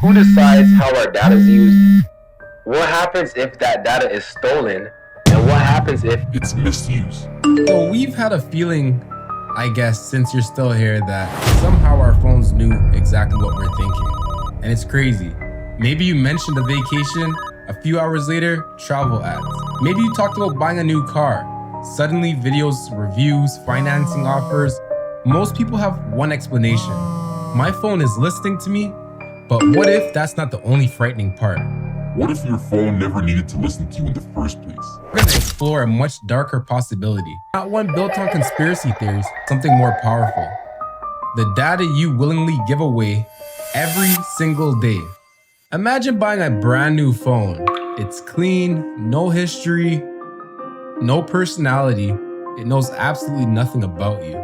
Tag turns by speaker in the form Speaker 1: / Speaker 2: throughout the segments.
Speaker 1: Who decides how our data is used? What happens if that data is stolen? And what happens if
Speaker 2: it's misused?
Speaker 3: So we've had a feeling, I guess, since you're still here, that somehow our phones knew exactly what we're thinking. And it's crazy. Maybe you mentioned a vacation, a few hours later, travel ads. Maybe you talked about buying a new car. Suddenly, videos, reviews, financing offers. Most people have one explanation. My phone is listening to me, but what if that's not the only frightening part?
Speaker 2: What if your phone never needed to listen to you in the first place?
Speaker 3: We're gonna explore a much darker possibility. Not one built on conspiracy theories, something more powerful. The data you willingly give away every single day. Imagine buying a brand new phone. It's clean, no history, no personality. It knows absolutely nothing about you.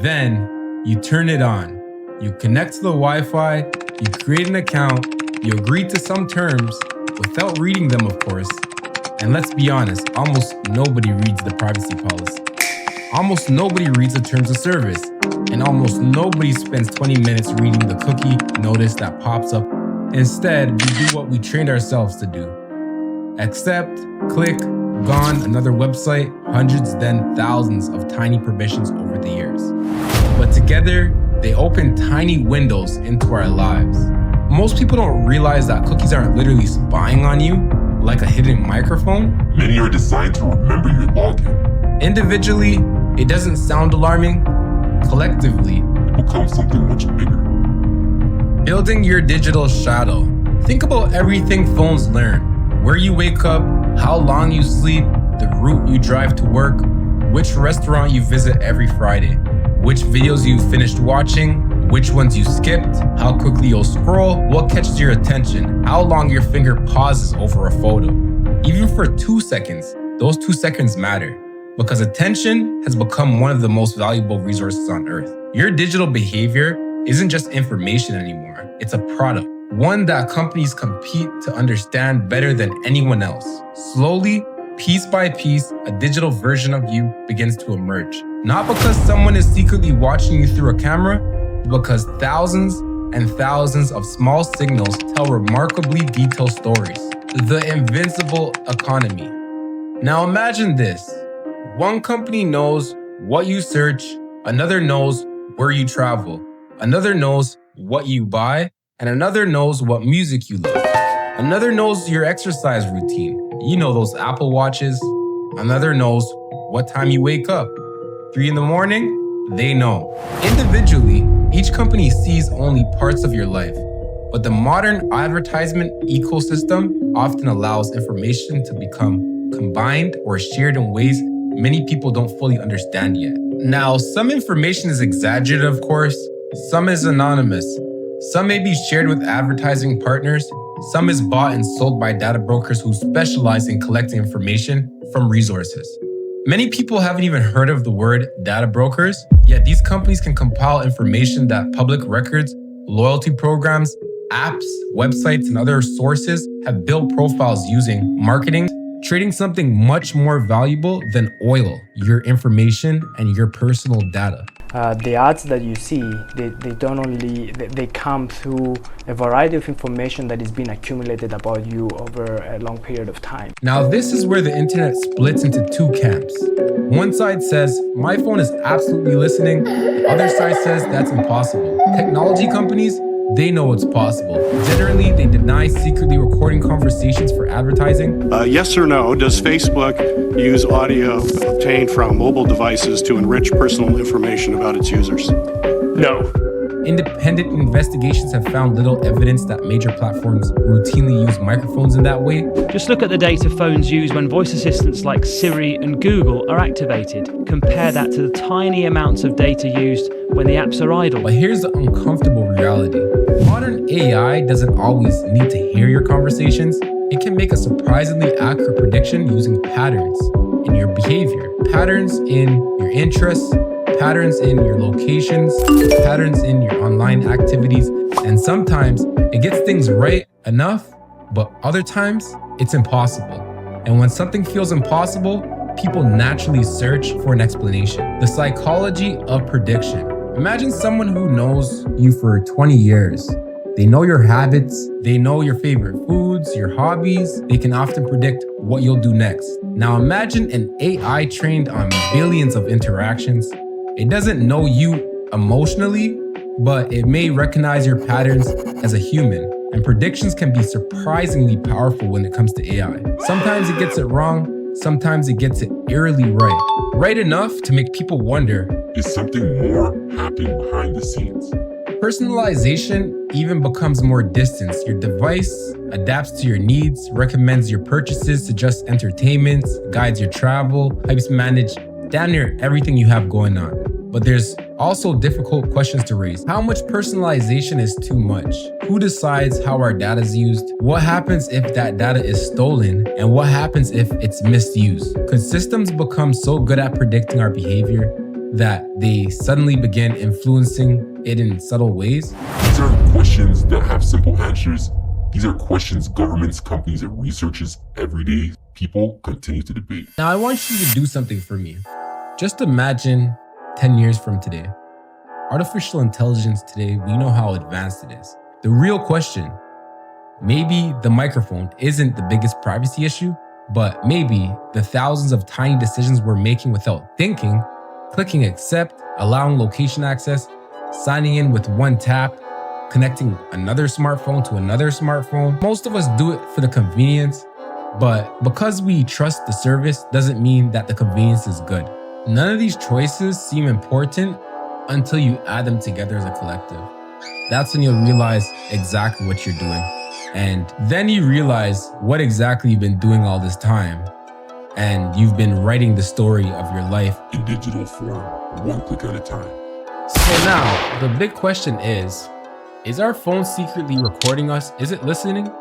Speaker 3: Then you turn it on. You connect to the Wi-Fi, you create an account, you agree to some terms without reading them, of course. And let's be honest, almost nobody reads the privacy policy. Almost nobody reads the terms of service. And almost nobody spends 20 minutes reading the cookie notice that pops up. Instead, we do what we trained ourselves to do. Accept, click, gone, another website, hundreds then thousands of tiny permissions over the years. But together, they open tiny windows into our lives. Most people don't realize that cookies aren't literally spying on you like a hidden microphone.
Speaker 2: Many are designed to remember your login.
Speaker 3: Individually, it doesn't sound alarming. Collectively,
Speaker 2: it becomes something much bigger.
Speaker 3: Building your digital shadow. Think about everything phones learn. Where you wake up, how long you sleep, the route you drive to work, which restaurant you visit every Friday, which videos you finished watching, which ones you skipped, how quickly you'll scroll, what catches your attention, how long your finger pauses over a photo. Even for 2 seconds, those 2 seconds matter because attention has become one of the most valuable resources on earth. Your digital behavior isn't just information anymore, it's a product. One that companies compete to understand better than anyone else. Slowly, piece by piece, a digital version of you begins to emerge. Not because someone is secretly watching you through a camera, but because thousands and thousands of small signals tell remarkably detailed stories. The invincible economy. Now imagine this. One company knows what you search, another knows where you travel, another knows what you buy, and another knows what music you love. Another knows your exercise routine. You know those Apple Watches. Another knows what time you wake up. 3 in the morning, they know. Individually, each company sees only parts of your life, but the modern advertisement ecosystem often allows information to become combined or shared in ways many people don't fully understand yet. Now, some information is exaggerated, of course. Some is anonymous. Some may be shared with advertising partners. Some is bought and sold by data brokers who specialize in collecting information from resources. Many people haven't even heard of the word data brokers, yet these companies can compile information that public records, loyalty programs, apps, websites, and other sources have built profiles using marketing, trading something much more valuable than oil, your information and your personal data.
Speaker 4: The ads that you see, they come through a variety of information that is being accumulated about you over a long period of time.
Speaker 3: Now, this is where the internet splits into 2 camps. One side says, my phone is absolutely listening. The other side says that's impossible. Technology companies, they know it's possible. Generally, they deny secretly recording conversations for advertising.
Speaker 5: Yes or no, does Facebook use audio obtained from mobile devices to enrich personal information about its users?
Speaker 4: No.
Speaker 3: Independent investigations have found little evidence that major platforms routinely use microphones in that way.
Speaker 6: Just look at the data phones use when voice assistants like Siri and Google are activated. Compare that to the tiny amounts of data used when the apps are idle.
Speaker 3: But here's the uncomfortable reality. Modern AI doesn't always need to hear your conversations. It can make a surprisingly accurate prediction using patterns in your behavior, patterns in your interests, patterns in your locations, patterns in your online activities, and sometimes it gets things right enough, but other times it's impossible. And when something feels impossible, people naturally search for an explanation. The psychology of prediction. Imagine someone who knows you for 20 years. They know your habits, they know your favorite foods, your hobbies. They can often predict what you'll do next. Now imagine an AI trained on billions of interactions. It doesn't know you emotionally, but it may recognize your patterns as a human. And predictions can be surprisingly powerful when it comes to AI. Sometimes it gets it wrong, sometimes it gets it eerily right. Right enough to make people wonder,
Speaker 2: Is something more happening behind the scenes?
Speaker 3: personalization even becomes more distant. Your device adapts to your needs, recommends your purchases, suggests entertainment, guides your travel, helps manage damn near everything you have going on. But there's also difficult questions to raise. How much personalization is too much? Who decides how our data is used? What happens if that data is stolen? And what happens if it's misused? Could systems become so good at predicting our behavior that they suddenly begin influencing it in subtle ways?
Speaker 2: These aren't questions that have simple answers. These are questions governments, companies, and researchers, everyday people continue to debate.
Speaker 3: Now I want you to do something for me. Just imagine 10 years from today. Artificial intelligence today, we know how advanced it is. The real question, maybe the microphone isn't the biggest privacy issue, but maybe the thousands of tiny decisions we're making without thinking, clicking accept, allowing location access, signing in with one tap, connecting another smartphone to another smartphone. Most of us do it for the convenience, but because we trust the service doesn't mean that the convenience is good. None of these choices seem important until you add them together as a collective. That's when you'll realize exactly what you're doing. And then you realize what exactly you've been doing all this time. And you've been writing the story of your life
Speaker 2: In digital form, one click at a time.
Speaker 3: So now, the big question is our phone secretly recording us? Is it listening?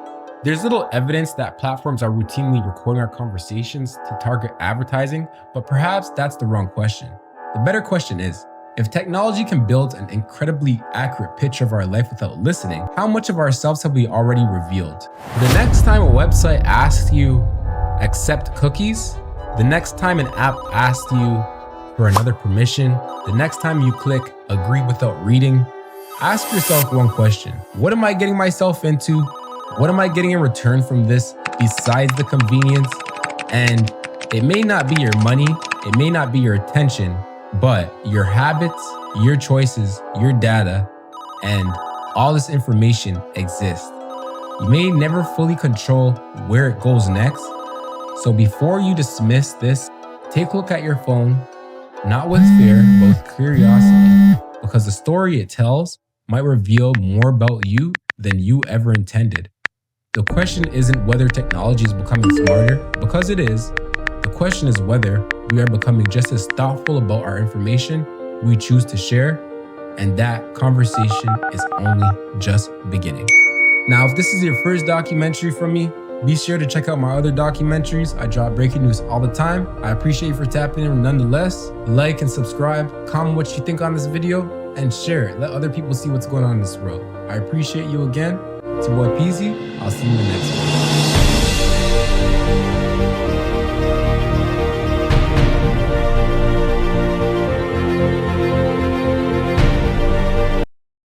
Speaker 3: There's little evidence that platforms are routinely recording our conversations to target advertising, but perhaps that's the wrong question. The better question is, if technology can build an incredibly accurate picture of our life without listening, how much of ourselves have we already revealed? The next time a website asks you, accept cookies, the next time an app asks you for another permission, the next time you click agree without reading, ask yourself one question. What am I getting myself into? What am I getting in return from this besides the convenience? And it may not be your money, it may not be your attention, but your habits, your choices, your data, and all this information exists. You may never fully control where it goes next. So before you dismiss this, take a look at your phone, not with fear, but with curiosity, because the story it tells might reveal more about you than you ever intended. The question isn't whether technology is becoming smarter, because it is. The question is whether we are becoming just as thoughtful about our information we choose to share, and that conversation is only just beginning. Now, if this is your first documentary from me, be sure to check out my other documentaries. I drop breaking news all the time. I appreciate you for tapping in nonetheless. Like and subscribe, comment what you think on this video, and share it. Let other people see what's going on in this world. I appreciate you again. It's your boy Peasy. I'll see you in the next one.